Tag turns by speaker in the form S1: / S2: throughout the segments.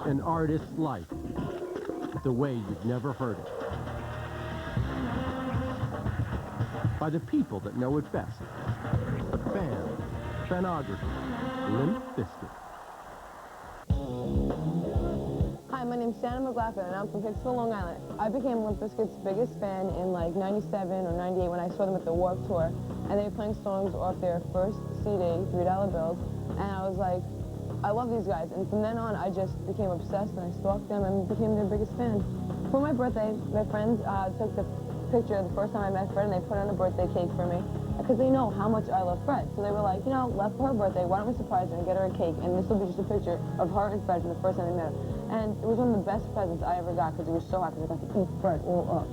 S1: An artist's life, the way you've never heard it. By the people that know it best. The band, Fanography, Limp Bizkit.
S2: Hi, my name's Shannon McLaughlin, and I'm from Hicksville, Long Island. I became Limp Bizkit's biggest fan in like 97 or 98 when I saw them at the Warped Tour, and they were playing songs off their first CD, $3 bills, and I was like, I love these guys. And from then on, I just became obsessed, and I stalked them and became their biggest fan. For my birthday, my friends took the picture the first time I met Fred, and they put on a birthday cake for me, because they know how much I love Fred. So they were like, you know, for her birthday, why don't we surprise her and get her a cake, and this will be just a picture of her and Fred from the first time they met her. And it was one of the best presents I ever got, because it was so happy. I got to eat Fred all up.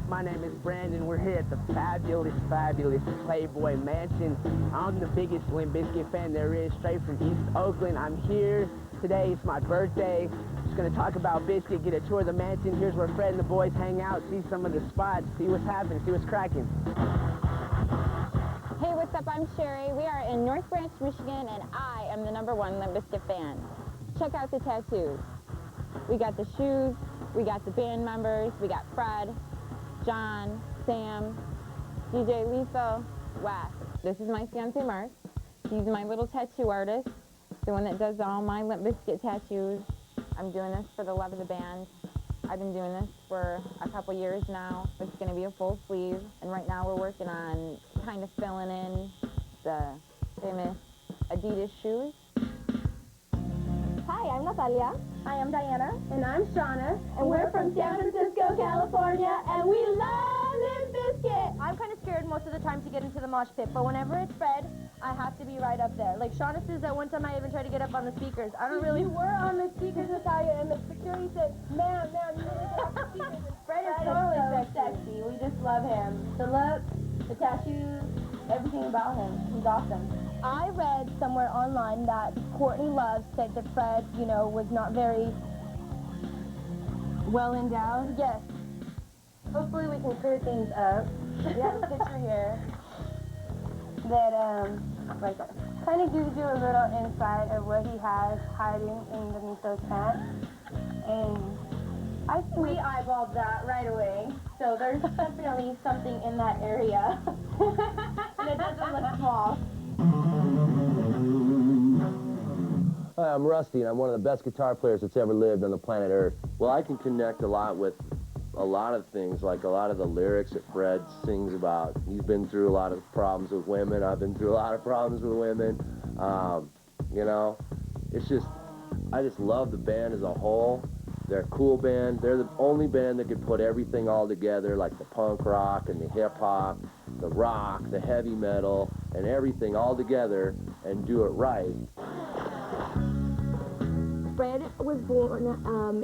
S3: My name is Brandon. We're here at the fabulous Playboy Mansion. I'm the biggest Limp Bizkit fan there is, straight from East Oakland. I'm here today. It's my birthday. Just gonna talk about Bizkit, get a tour of the mansion. Here's where Fred and the boys hang out, see some of the spots, see what's happening, see what's cracking.
S4: Hey, what's up? I'm Sherry. We are in North Branch, Michigan, and I am the #1 Limp Bizkit fan. Check out the tattoos. We got the shoes, we got the band members, we got Fred, John, Sam, DJ Lethal, Wes. This is my fiance Mark. He's my little tattoo artist, the one that does all my Limp Bizkit tattoos. I'm doing this for the love of the band. I've been doing this for a couple years now. It's going to be a full sleeve, and right now we're working on kind of filling in the famous Adidas shoes.
S5: Hi, I'm Natalia.
S6: Hi, I'm Diana.
S5: And I'm Shauna.
S6: And we're from San Francisco, California, and we love Limp Bizkit. I'm kind of scared most of the time to get into the mosh pit, but whenever it's Fred, I have to be right up there. Like Shauna says that one time I even tried to get up on the speakers. I don't really...
S5: You were on the speakers, Natalia, and the security said, ma'am, you need to get off the speakers. And
S6: Fred is totally so sexy. We just love him. The look, the tattoos, everything about him. He's awesome. I read somewhere online that Courtney Love said that Fred, you know, was not very well endowed. Yes. Hopefully we can clear things up. We have a picture here that like kind of gives you a little insight of what he has hiding underneath those pants. And I think we eyeballed that right away. So there's definitely something in that area. And it doesn't look small.
S7: Hi, I'm Rusty, and I'm one of the best guitar players that's ever lived on the planet Earth. Well, I can connect a lot with a lot of things, like a lot of the lyrics that Fred sings about. He's been through a lot of problems with women. I've been through a lot of problems with women. You know, I just love the band as a whole. They're a cool band. They're the only band that could put everything all together, like the punk rock and the hip hop, the rock, the heavy metal, and everything all together and do it right.
S5: Fred was born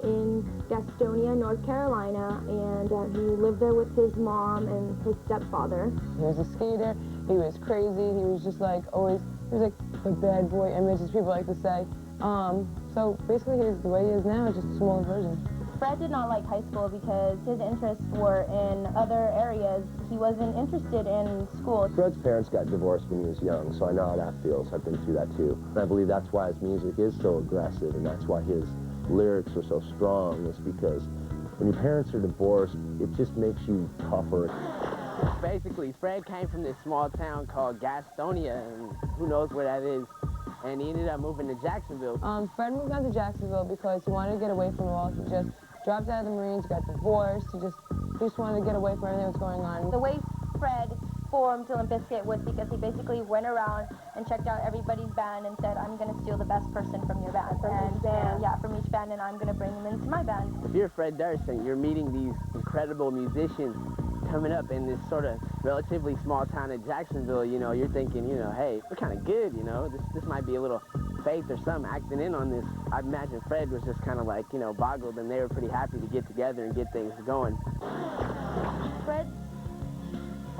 S5: in Gastonia, North Carolina, and he lived there with his mom and his stepfather.
S2: He was a skater, he was crazy, he was just like always, he was like the bad boy image, as people like to say. So basically the way he is now is just a smaller version.
S6: Fred did not like high school because his interests were in other areas. He wasn't interested in school.
S7: Fred's parents got divorced when he was young, so I know how that feels. I've been through that too. And I believe that's why his music is so aggressive, and that's why his lyrics are so strong, is because when your parents are divorced, it just makes you tougher.
S3: Basically, Fred came from this small town called Gastonia, and who knows where that is. And he ended up moving to Jacksonville.
S2: Fred moved down to Jacksonville because he wanted to get away from it all. He just dropped out of the Marines, got divorced. He just wanted to get away from everything that was going on.
S6: The way Fred formed Limp Bizkit was because he basically went around and checked out everybody's band and said, I'm going to steal the best person from your band. From each band. Yeah, from each band, and I'm going to bring them into my band.
S3: If you're Fred Durst and you're meeting these incredible musicians coming up in this sort of relatively small town of Jacksonville, you know, you're thinking, you know, hey, we're kind of good, you know, this might be a little faith or something acting in on this. I imagine Fred was just kind of like, you know, boggled, and they were pretty happy to get together and get things going.
S6: Fred's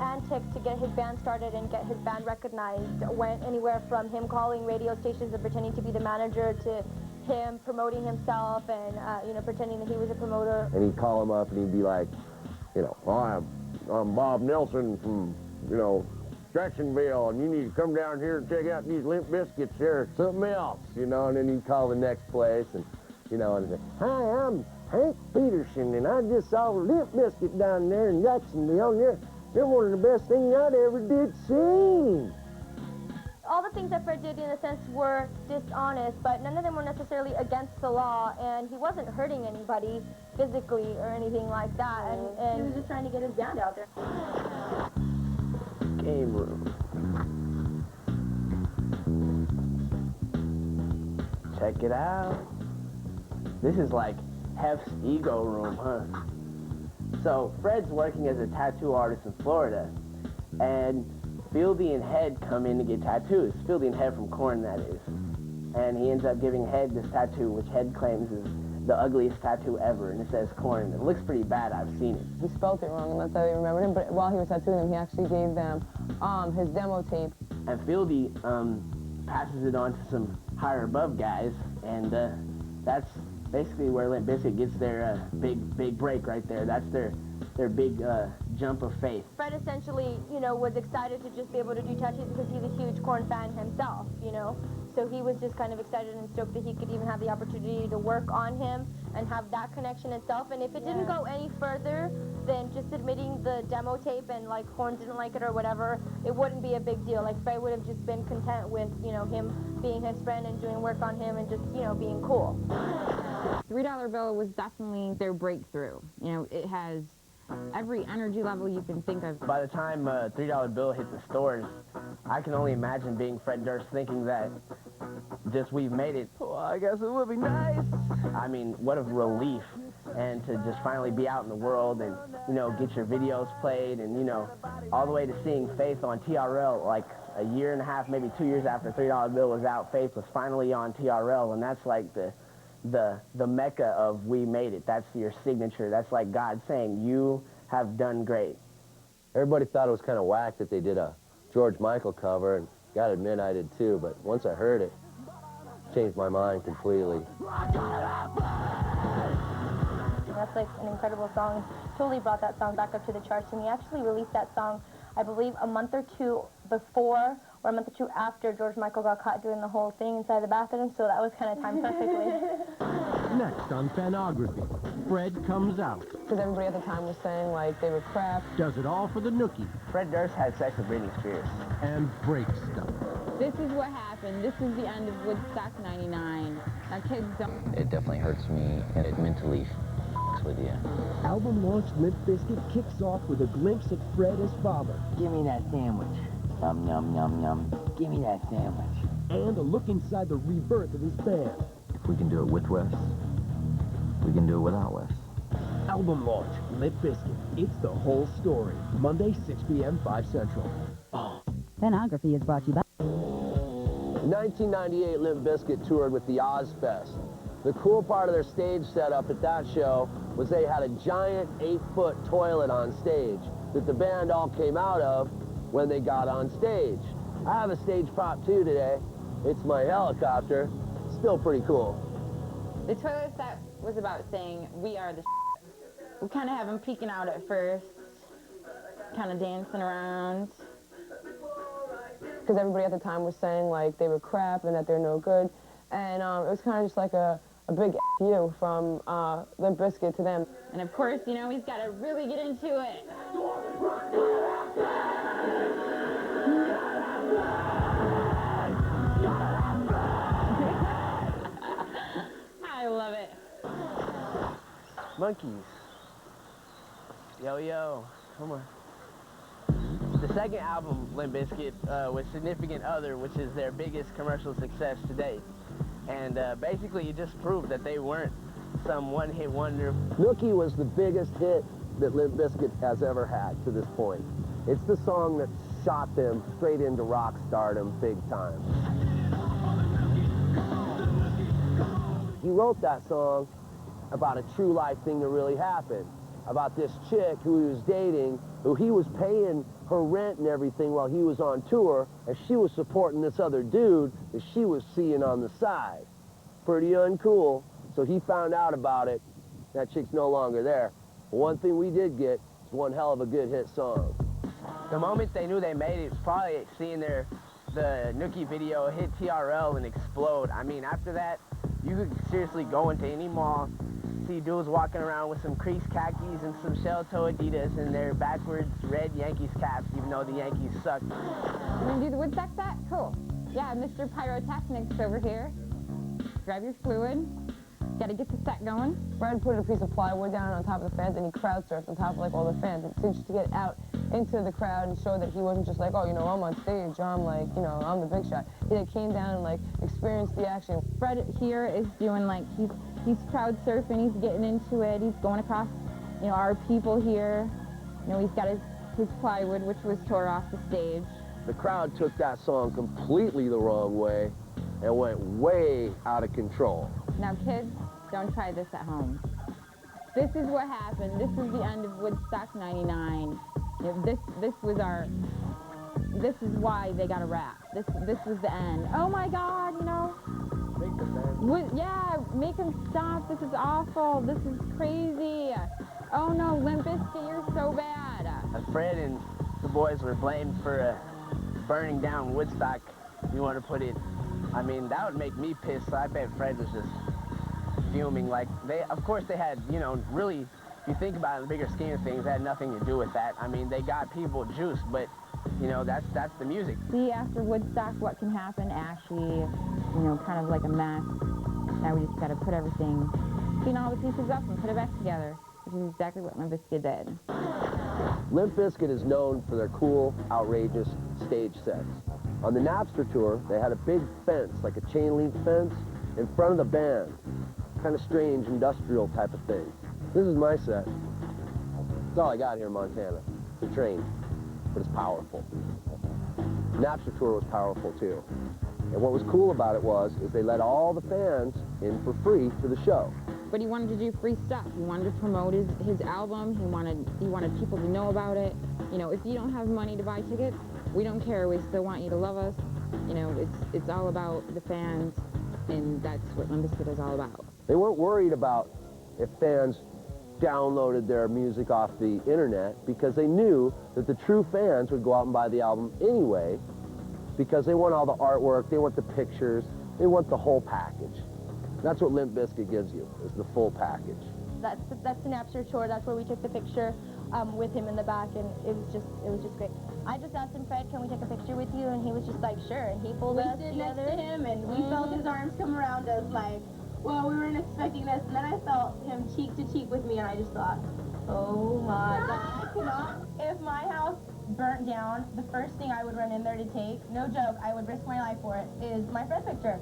S6: antics to get his band started and get his band recognized went anywhere from him calling radio stations and pretending to be the manager to him promoting himself and, you know, pretending that he was a promoter.
S7: And he'd call him up and he'd be like, you know, oh, I'm Bob Nelson from, you know, Stretchenville, and you need to come down here and check out these Limp Bizkits here, or something else, you know, and then you call the next place, and, you know, and say, hi, I'm Hank Peterson, and I just saw Limp Bizkit down there in Jacksonville, and they're one of the best things I'd ever did seen.
S5: All the things that Fred did, in a sense, were dishonest, but none of them were necessarily against the law, and he wasn't hurting anybody physically or anything like that, and he was just trying to get his band out there.
S3: Game room. Check it out. This is like Hef's ego room, huh? So Fred's working as a tattoo artist in Florida, and Fieldy and Head come in to get tattoos. Fieldy and Head from Korn, that is. And he ends up giving Head this tattoo, which Head claims is the ugliest tattoo ever, and it says Korn. It looks pretty bad, I've seen it.
S2: He spelled it wrong, and that's how they remembered him, but while he was tattooing them, he actually gave them his demo tape.
S3: And Fieldy passes it on to some higher above guys, and that's basically where Limp Bizkit gets their big break right there. That's their big jump of faith.
S5: Fred essentially, you know, was excited to just be able to do tattoos because he's a huge Korn fan himself, you know. So he was just kind of excited and stoked that he could even have the opportunity to work on him and have that connection itself. And if it didn't go any further than just admitting the demo tape and like Korn didn't like it or whatever, it wouldn't be a big deal. Like Fred would have just been content with, you know, him being his friend and doing work on him and just, you know, being cool.
S4: $3 bill was definitely their breakthrough. You know, it has every energy level you can think of.
S3: By the time $3 bill hit the stores, I can only imagine being Fred Durst thinking that just we've made it. Well, I guess it would be nice. I mean, what a relief. And to just finally be out in the world and, you know, get your videos played and, you know, all the way to seeing Faith on TRL, like a year and a half, maybe 2 years after $3 bill was out, Faith was finally on TRL, and that's like the mecca of we made it. That's your signature. That's like God saying, you have done great.
S7: Everybody thought it was kind of whack that they did a George Michael cover, and gotta admit I did too, but once I heard it, it changed my mind completely.
S5: That's like an incredible song. Totally brought that song back up to the charts, and we actually released that song, I believe, a month or two before or a month or two after George Michael got caught doing the whole thing inside the bathroom, so that was kind of timed perfectly.
S1: Next on Fanography, Fred comes out.
S2: Because everybody at the time was saying, like, they were crap.
S1: Does it all for the nookie.
S3: Fred Durst had sex with Britney Spears.
S1: And breaks stuff.
S4: This is what happened. This is the end of Woodstock 99. Now kids don't...
S8: It definitely hurts me, and it mentally with you.
S9: Album launch Limp Bizkit kicks off with a glimpse of Fred as father.
S10: Give me that sandwich. Yum, yum, yum, yum. Give me that sandwich.
S9: And a look inside the rebirth of his band.
S8: If we can do it with Wes, we can do it without Wes.
S9: Album launch Limp Bizkit. It's the whole story. Monday, 6 p.m., 5 Central.
S11: Fanography is brought to you by...
S7: In 1998, Limp Bizkit toured with the Ozfest. The cool part of their stage setup at that show was they had a giant 8-foot toilet on stage that the band all came out of when they got on stage. I have a stage prop too today. It's my helicopter. Still pretty cool.
S4: The toilet set was about saying, we are the We kind of have them peeking out at first, kind of dancing around.
S2: Because everybody at the time was saying, like, they were crap and that they're no good. And it was kind of just like a big F you from Limp Bizkit to them.
S4: And of course, you know, he's got to really get into it. I love it.
S3: Monkeys. Yo, yo, come on. The second album, Limp Bizkit, was Significant Other, which is their biggest commercial success to date. And basically, it just proved that they weren't some one-hit wonder.
S7: Nookie was the biggest hit that Limp Bizkit has ever had to this point. It's the song that shot them straight into rock stardom big time. He wrote that song about a true life thing that really happened, about this chick who he was dating, who he was paying her rent and everything while he was on tour, and she was supporting this other dude that she was seeing on the side. Pretty uncool. So he found out about it. That chick's no longer there. But one thing we did get is one hell of a good hit song.
S3: The moment they knew they made it, probably seeing the Nookie video hit TRL and explode. I mean, after that, you could seriously go into any mall, see dudes walking around with some creased khakis and some shell-toe Adidas and their backwards red Yankees caps, even though the Yankees suck.
S4: You want to do the Woodstock set? Cool. Yeah, Mr. Pyrotechnics over here. Grab your fluid. Got to get the set going.
S2: Fred put a piece of plywood down on top of the fans, and he crowd surfed on top of like all the fans. And just to get out into the crowd and show that he wasn't just like, oh, you know, I'm on stage, I'm like, you know, I'm the big shot. He like came down and like experienced the action.
S4: Fred here is doing like, he's crowd surfing, he's getting into it, he's going across, you know, our people here. You know, he's got his plywood, which was tore off the stage.
S7: The crowd took that song completely the wrong way and went way out of control.
S4: Now kids, don't try this at home. This is what happened. This is the end of Woodstock 99. You know, this is why they got a rap. This was the end. Oh my God, you know. Yeah, make them stop. This is awful. This is crazy. Oh no, Limp Bizkit, you're so bad.
S3: Fred and the boys were blamed for burning down Woodstock. You want to put it, I mean, that would make me pissed. So I bet Fred was just fuming. Like, of course they had, you know, really, if you think about it in the bigger scheme of things, it had nothing to do with that. I mean, they got people juiced, but, you know, that's the music.
S4: See, after Woodstock, what can happen? Ashy, you know, kind of like a mess. Now we just got to put everything, clean all the pieces up and put it back together, which is exactly what Limp Bizkit did.
S7: Limp Bizkit is known for their cool, outrageous stage sets. On the Napster tour, they had a big fence, like a chain-link fence, in front of the band. Kind of strange, industrial type of thing. This is my set. That's all I got here in Montana. It's a train, but it's powerful. The Napster tour was powerful too. And what was cool about it is they let all the fans in for free to the show.
S4: But he wanted to do free stuff. He wanted to promote his album. He wanted people to know about it. You know, if you don't have money to buy tickets, we don't care. We still want you to love us. You know, it's all about the fans, and that's what Limp Bizkit is all about.
S7: They weren't worried about if fans downloaded their music off the internet, because they knew that the true fans would go out and buy the album anyway, because they want all the artwork, they want the pictures, they want the whole package. That's what Limp Bizkit gives you, is the full package.
S5: That's the Napster tour. That's where we took the picture with him in the back, and it was just great. I just asked him, Fred, can we take a picture with you? And he was just like, sure. And he pulled us together.
S6: We stood next to him, and we felt his arms come around us like, well, we weren't expecting this. And then I felt him cheek to cheek with me, and I just thought, oh my God. If my house burnt down, the first thing I would run in there to take, no joke, I would risk my life for it, is my Fred picture.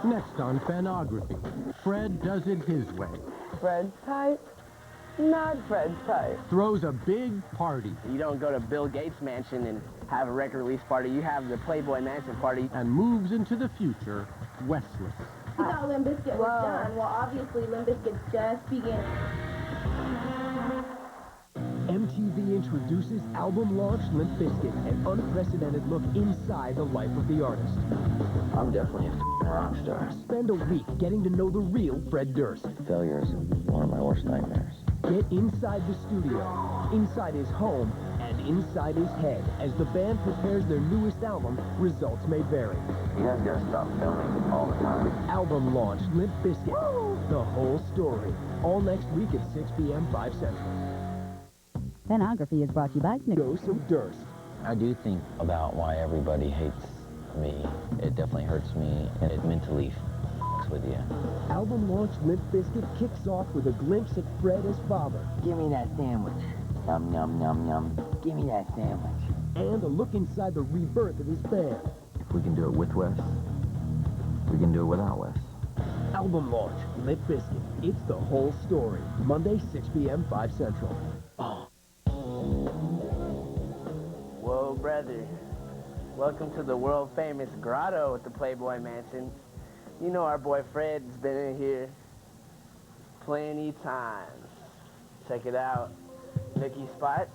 S1: Next on Fanography, Fred does it his way.
S2: Fred's type, not Fred's type.
S1: Throws a big party.
S3: You don't go to Bill Gates' mansion and have a record release party. You have the Playboy Mansion party.
S1: And moves into the future, Westless.
S6: I thought Limp Bizkit was done. Well, obviously Limp Bizkit's just beginning.
S9: MTV introduces album launch Limp Bizkit, an unprecedented look inside the life of the artist.
S10: I'm definitely a rock star.
S9: Spend a week getting to know the real Fred Durst.
S10: Failure is one of my worst nightmares.
S9: Get inside the studio, inside his home, and inside his head as the band prepares their newest album, Results May Vary.
S10: You guys gotta stop filming all the time.
S9: Album launch Limp Bizkit, the whole story. All next week at 6 p.m. 5 Central.
S11: Fanography is brought to you by
S9: Dose of Durst.
S8: I do think about why everybody hates me. It definitely hurts me, and it mentally f***s with you.
S9: Album launch Limp Bizkit kicks off with a glimpse at Fred as father.
S10: Give me that sandwich. Yum, yum, yum, yum. Give me that sandwich.
S9: And a look inside the rebirth of his band.
S8: If we can do it with Wes, we can do it without Wes.
S9: Album launch Limp Bizkit. It's the whole story. Monday, 6 p.m. 5 Central.
S3: Whoa, brother. Welcome to the world-famous grotto at the Playboy Mansion. You know our boy Fred's been in here plenty times. Check it out. Nookie spot.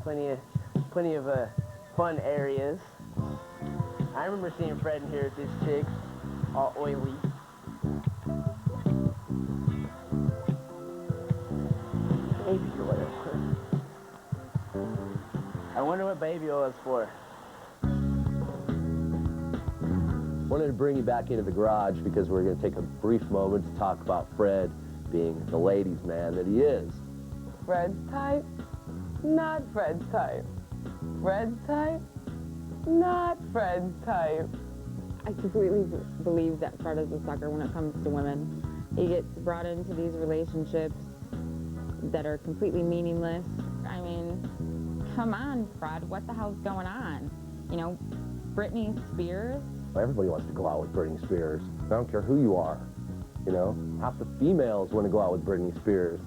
S3: Plenty of fun areas. I remember seeing Fred in here with this chick, all oily. Baby or whatever. wonder what baby oil is for.
S7: Wanted to bring you back into the garage because we're going to take a brief moment to talk about Fred being the ladies' man that he is.
S2: Fred's type? Not Fred's type. Fred's type? Not Fred's type.
S4: I completely believe that Fred is a sucker when it comes to women. He gets brought into these relationships that are completely meaningless. I mean, come on, Fred, what the hell's going on? You know, Britney Spears?
S7: Everybody wants to go out with Britney Spears. I don't care who you are. You know, half the females want to go out with Britney Spears.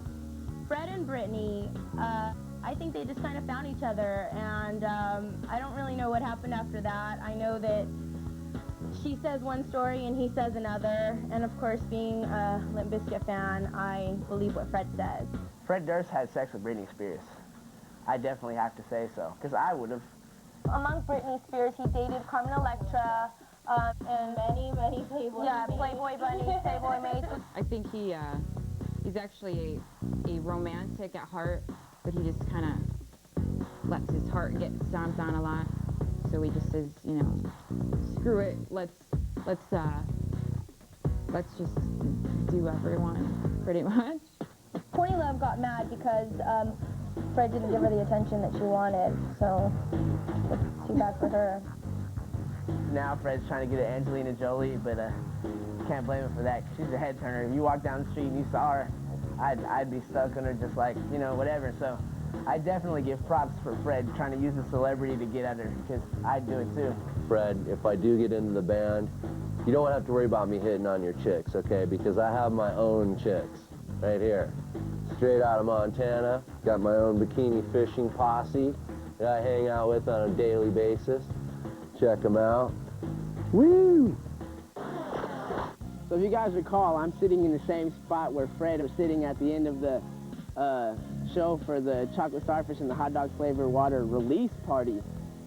S5: Fred and Britney, I think they just kind of found each other, and I don't really know what happened after that. I know that she says one story and he says another, and of course, being a Limp Bizkit fan, I believe what Fred says.
S3: Fred Durst had sex with Britney Spears. I definitely have to say so, because I would have.
S5: Among Britney Spears, he dated Carmen Electra, and many Playboy Playboy bunnies, Playboy mates.
S4: I think he's actually a romantic at heart, but he just kind of lets his heart get stomped on a lot. So he just says, you know, screw it, let's just do everyone, pretty much.
S5: Courtney Love got mad because Fred didn't give her the attention that she wanted, so it's too bad for her.
S3: Now Fred's trying to get at Angelina Jolie, but can't blame him for that. She's a head turner. If you walk down the street and you saw her, I'd be stuck on her just like, you know, whatever. So I definitely give props for Fred trying to use a celebrity to get at her, because I'd do it too.
S7: Fred, if I do get into the band, you don't have to worry about me hitting on your chicks, okay? Because I have my own chicks right here. Straight out of Montana. Got my own bikini fishing posse that I hang out with on a daily basis. Check them out. Woo!
S3: So if you guys recall, I'm sitting in the same spot where Fred was sitting at the end of the show for the chocolate starfish and the hot dog flavor water release party.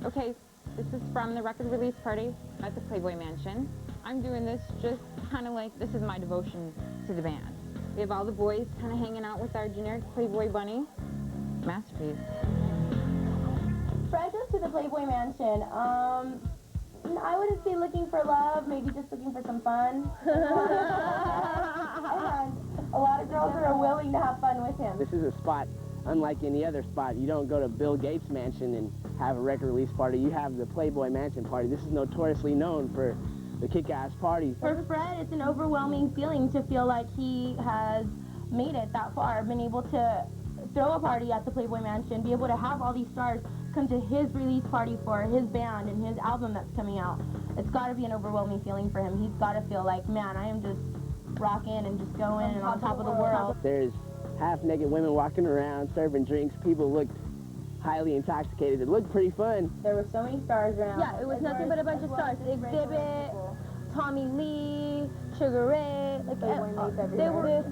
S4: Okay, this is from the record release party at the Playboy Mansion. I'm doing this just kind of like, this is my devotion to the band. We have all the boys kind of hanging out with our generic Playboy bunny. Masterpiece.
S5: Fred goes to the Playboy Mansion. I wouldn't say looking for love, maybe just looking for some fun. And a lot of girls are willing to have fun with him.
S3: This is a spot unlike any other spot. You don't go to Bill Gates' mansion and have a record release party. You have the Playboy Mansion party. This is notoriously known for the kick-ass party.
S5: For Fred, it's an overwhelming feeling to feel like he has made it that far, been able to throw a party at the Playboy Mansion, be able to have all these stars come to his release party for his band and his album that's coming out. It's got to be an overwhelming feeling for him. He's got to feel like, man, I am just rocking and just going and on top of the world.
S3: There's half-naked women walking around, serving drinks. People looked highly intoxicated. It looked pretty fun.
S5: There were so many stars around. Yeah, it was nothing but a bunch of stars. Exhibit, Tommy Lee, Sugar Ray, like they were.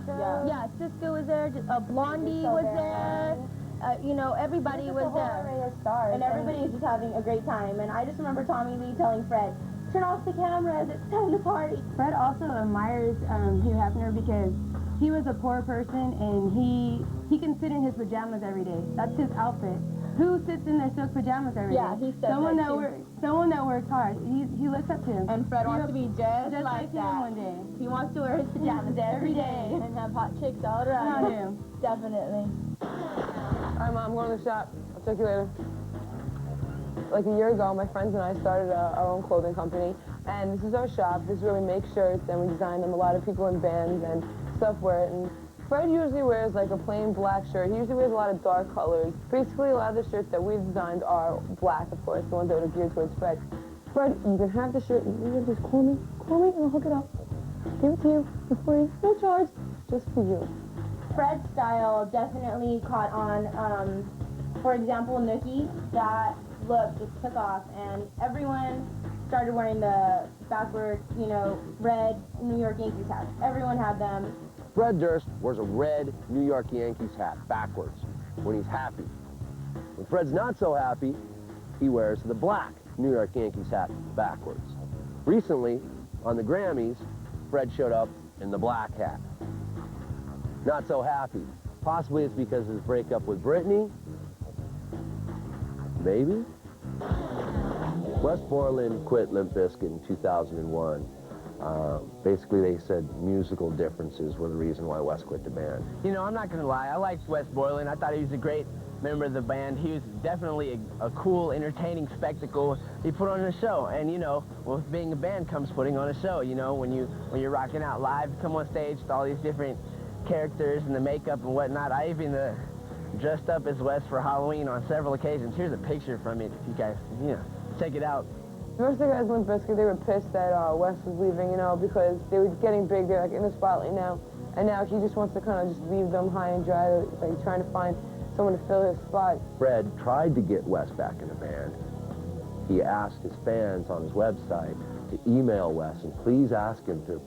S5: Yeah, Cisco was there. Blondie was there. You know, everybody was there. And everybody was just having a great time. And I just remember Tommy Lee telling Fred, turn off the cameras, it's time to party.
S6: Fred also admires Hugh Hefner because he was a poor person and he can sit in his pajamas every day. That's his outfit. Who sits in their silk pajamas every day?
S5: Yeah, he said
S6: someone
S5: that
S6: someone that works hard. He looks up to him.
S5: And Fred wants to be just like
S6: him
S5: that.
S6: one day.
S5: He wants to wear his pajamas every day and have hot chicks all around him. Definitely.
S2: All right, Mom, I'm going to the shop. I'll check you later. Like a year ago, my friends and I started our own clothing company, and this is our shop. This is where we make shirts, and we design them. A lot of people in bands and stuff wear it. And Fred usually wears like a plain black shirt. He usually wears a lot of dark colors. Basically, a lot of the shirts that we've designed are black, of course, the ones that are geared towards Fred. Fred, you can have the shirt. You can just call me, and I'll hook it up. Give it to you for free, no charge, just for you.
S5: Fred's style definitely caught on, for example, Nookie. That look just took off, and everyone started wearing the backward, you know, red New York Yankees hats. Everyone had them.
S7: Fred Durst wears a red New York Yankees hat backwards when he's happy. When Fred's not so happy, he wears the black New York Yankees hat backwards. Recently, on the Grammys, Fred showed up in the black hat. Not so happy. Possibly it's because of his breakup with Britney. maybe? Wes Borland quit Limp Bizkit in 2001. Basically, they said musical differences were the reason why Wes quit the band.
S3: You know, I'm not gonna lie, I liked Wes Borland. I thought he was a great member of the band. He was definitely a cool, entertaining spectacle. He put on a show, and you know, with being a band comes putting on a show. You know, when you're rocking out live, you come on stage with all these different characters and the makeup and whatnot. I even dressed up as Wes for Halloween on several occasions. Here's a picture from it if you guys, you know, check it out.
S2: Most of the guys in Limp Bizkit, they were pissed that Wes was leaving, you know, because they were getting big. They're like in the spotlight now, and now he just wants to kind of just leave them high and dry, like trying to find someone to fill his spot.
S7: Fred tried to get Wes back in the band. He asked his fans on his website to email Wes and please ask him to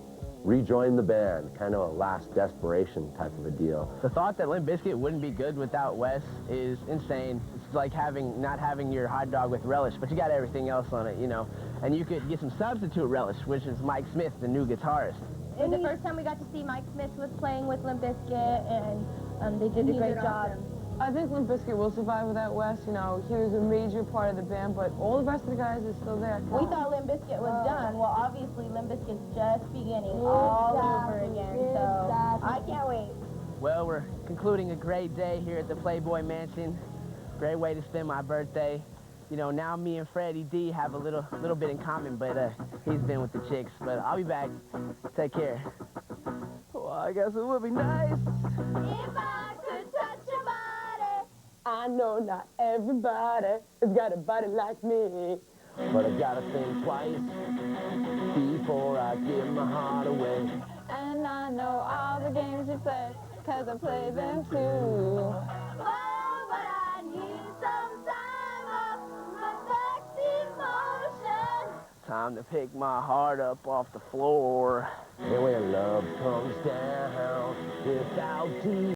S7: rejoin the band, kind of a last desperation type of a deal.
S3: The thought that Limp Bizkit wouldn't be good without Wes is insane. It's like not having your hot dog with relish, but you got everything else on it, you know. And you could get some substitute relish, which is Mike Smith, the new guitarist.
S5: And the first time we got to see Mike Smith was playing with Limp Bizkit, and they did a great job.
S2: I think Limp Bizkit will survive without Wes. You know, he was a major part of the band, but all the rest of the guys are still there.
S5: We thought Limp Bizkit was done. Well, obviously Limp Bizkit's just beginning all over again, so I can't wait.
S3: Well, we're concluding a great day here at the Playboy Mansion. Great way to spend my birthday. You know, now me and Freddie D have a little bit in common, but he's been with the chicks. But I'll be back. Take care. Well, I guess it would be nice
S5: If I could touch your body.
S2: I know not everybody has got a body like me.
S7: But I gotta think twice before I give my heart away.
S4: And I know all the games you play, 'cause I play them too.
S5: Oh, but I need some time off my sexy motion.
S3: time to pick my heart up off the floor.
S7: And when love comes down without